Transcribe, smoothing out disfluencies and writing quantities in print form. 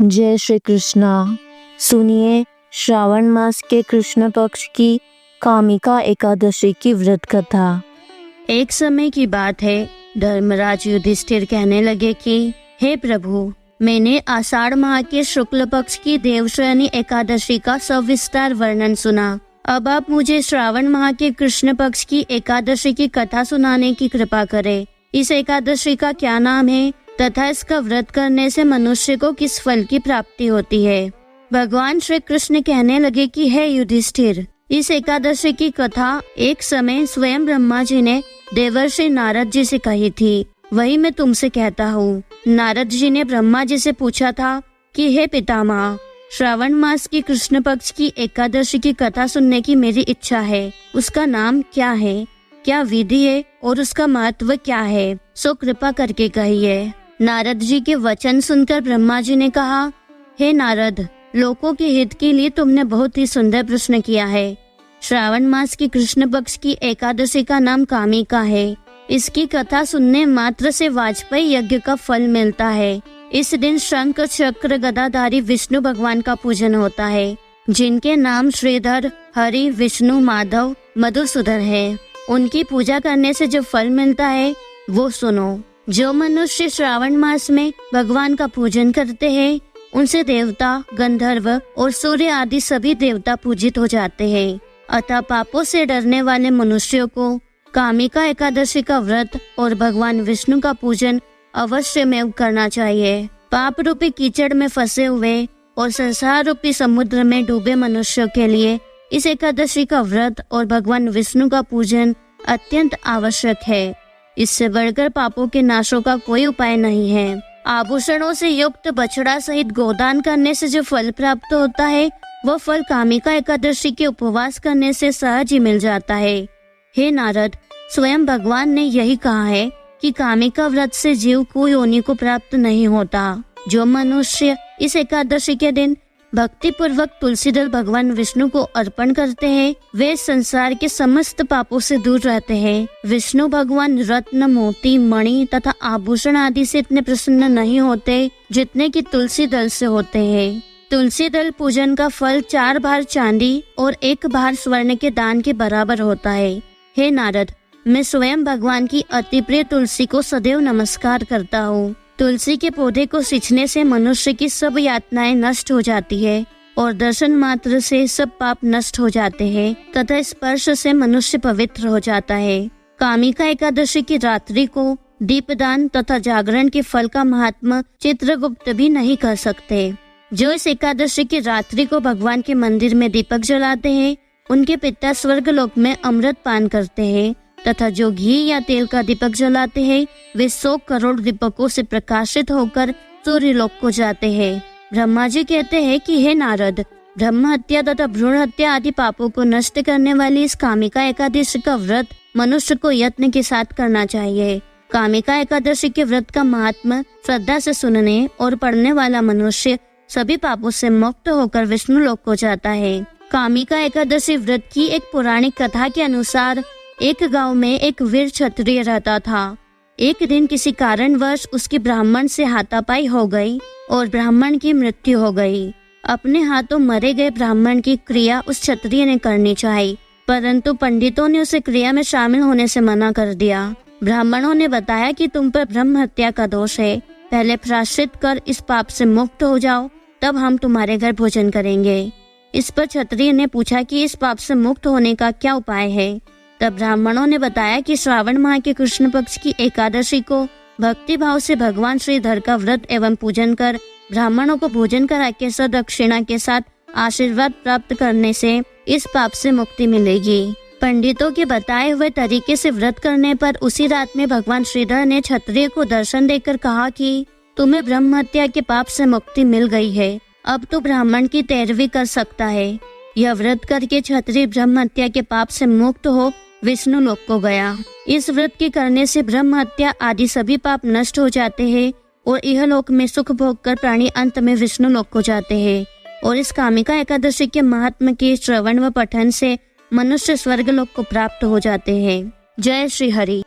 जय श्री कृष्णा। सुनिए श्रावण मास के कृष्ण पक्ष की कामिका एकादशी की व्रत कथा। एक समय की बात है, धर्मराज युधिष्ठिर कहने लगे कि हे प्रभु, मैंने आषाढ़ माह के शुक्ल पक्ष की देवशयनी एकादशी का सविस्तार वर्णन सुना। अब आप मुझे श्रावण माह के कृष्ण पक्ष की एकादशी की कथा सुनाने की कृपा करें। इस एकादशी का क्या नाम है तथा इसका व्रत करने से मनुष्य को किस फल की प्राप्ति होती है। भगवान श्री कृष्ण कहने लगे कि हे युधिष्ठिर, इस एकादशी की कथा एक समय स्वयं ब्रह्मा जी ने देवर्षि नारद जी से कही थी, वही मैं तुमसे कहता हूँ। नारद जी ने ब्रह्मा जी से पूछा था कि हे पितामह, श्रावण मास की कृष्ण पक्ष की एकादशी की कथा सुनने की मेरी इच्छा है। उसका नाम क्या है, क्या विधि है और उसका महत्व क्या है, सो कृपा करके कहिए। नारद जी के वचन सुनकर ब्रह्मा जी ने कहा, हे नारद, लोगों के हित के लिए तुमने बहुत ही सुंदर प्रश्न किया है। श्रावण मास की कृष्ण पक्ष की एकादशी का नाम कामिका है। इसकी कथा सुनने मात्र से वाजपेयी यज्ञ का फल मिलता है। इस दिन शंख चक्र गदाधारी विष्णु भगवान का पूजन होता है, जिनके नाम श्रीधर, हरि, विष्णु, माधव, मधुसूदन है। उनकी पूजा करने से जो फल मिलता है वो सुनो। जो मनुष्य श्रावण मास में भगवान का पूजन करते हैं, उनसे देवता, गंधर्व और सूर्य आदि सभी देवता पूजित हो जाते हैं। अतः पापों से डरने वाले मनुष्यों को कामिका एकादशी का व्रत और भगवान विष्णु का पूजन अवश्य में करना चाहिए। पाप रूपी कीचड़ में फंसे हुए और संसार रूपी समुद्र में डूबे मनुष्यों के लिए इस एकादशी का व्रत और भगवान विष्णु का पूजन अत्यंत आवश्यक है। इससे बढ़कर पापों के नाशों का कोई उपाय नहीं है। आभूषणों से युक्त बछड़ा सहित गोदान करने से जो फल प्राप्त होता है, वह फल कामिका एकादशी के उपवास करने से सहज ही मिल जाता है। हे नारद, स्वयं भगवान ने यही कहा है कि कामिका व्रत से जीव को योनि को प्राप्त नहीं होता। जो मनुष्य इस एकादशी के दिन भक्ति पूर्वक तुलसी दल भगवान विष्णु को अर्पण करते हैं, वे संसार के समस्त पापों से दूर रहते हैं। विष्णु भगवान रत्न, मोती, मणि तथा आभूषण आदि से इतने प्रसन्न नहीं होते जितने कि तुलसी दल से होते हैं। तुलसी दल पूजन का फल 4 भार चांदी और 1 भार स्वर्ण के दान के बराबर होता है। हे नारद, मैं स्वयं भगवान की अति प्रिय तुलसी को सदैव नमस्कार करता हूँ। तुलसी के पौधे को सींचने से मनुष्य की सब यातनाएं नष्ट हो जाती है और दर्शन मात्र से सब पाप नष्ट हो जाते हैं तथा स्पर्श से मनुष्य पवित्र हो जाता है। कामिका एकादशी की रात्रि को दीपदान तथा जागरण के फल का महात्मा चित्रगुप्त भी नहीं कर सकते। जो इस एकादशी की रात्रि को भगवान के मंदिर में दीपक जलाते हैं, उनके पिता स्वर्ग लोक में अमृत पान करते हैं तथा जो घी या तेल का दीपक जलाते हैं, वे 100 करोड़ दीपकों से प्रकाशित होकर सूर्य लोक को जाते हैं। ब्रह्मा जी कहते हैं कि हे नारद, ब्रह्म हत्या तथा भ्रूण हत्या आदि पापों को नष्ट करने वाली इस कामिका एकादशी का व्रत मनुष्य को यत्न के साथ करना चाहिए। कामिका एकादशी के व्रत का महात्मा श्रद्धा से सुनने और पढ़ने वाला मनुष्य सभी पापों से मुक्त होकर विष्णु लोक को जाता है। कामिका एकादशी व्रत की एक पौराणिक कथा के अनुसार एक गांव में एक वीर क्षत्रिय रहता था। एक दिन किसी कारणवश उसकी ब्राह्मण से हाथापाई हो गई और ब्राह्मण की मृत्यु हो गई। अपने हाथों मरे गए ब्राह्मण की क्रिया उस क्षत्रिय ने करनी चाहिए, परंतु पंडितों ने उसे क्रिया में शामिल होने से मना कर दिया। ब्राह्मणों ने बताया कि तुम पर ब्रह्म हत्या का दोष है, पहले प्रायश्चित कर इस पाप से मुक्त हो जाओ, तब हम तुम्हारे घर भोजन करेंगे। इस पर क्षत्रिय ने पूछा कि इस पाप से मुक्त होने का क्या उपाय है। तब ब्राह्मणों ने बताया कि श्रावण माह के कृष्ण पक्ष की एकादशी को भक्ति भाव से भगवान श्रीधर का व्रत एवं पूजन कर ब्राह्मणों को भोजन करा के सदक्षिणा के साथ आशीर्वाद प्राप्त करने से इस पाप से मुक्ति मिलेगी। पंडितों के बताए हुए तरीके से व्रत करने पर उसी रात में भगवान श्रीधर ने क्षत्रिय को दर्शन देकर कहा कि तुम्हें ब्रह्म हत्या के पाप से मुक्ति मिल गई है, अब तो ब्राह्मण की पैरवी कर सकता है। यह व्रत करके क्षत्रिय ब्रह्म हत्या के पाप से मुक्त हो विष्णु लोक को गया। इस व्रत के करने से ब्रह्म हत्या आदि सभी पाप नष्ट हो जाते हैं और यह लोक में सुख भोग कर प्राणी अंत में विष्णु लोक को जाते हैं। और इस कामिका एकादशी के महात्मा के श्रवण व पठन से मनुष्य स्वर्ग लोक को प्राप्त हो जाते हैं। जय श्री हरि।